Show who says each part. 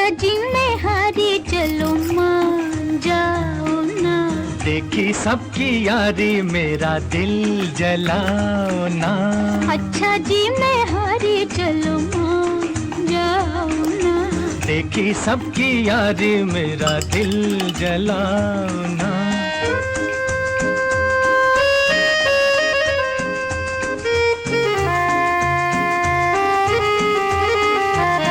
Speaker 1: अच्छा जी मैं हारी, चलो मान जाओ ना।
Speaker 2: देखी सबकी यारी, मेरा दिल जलाओ ना।
Speaker 1: अच्छा जी मैं हारी, चलो मान जाओ ना।
Speaker 2: देखी सबकी यारी, मेरा दिल जलाओ ना।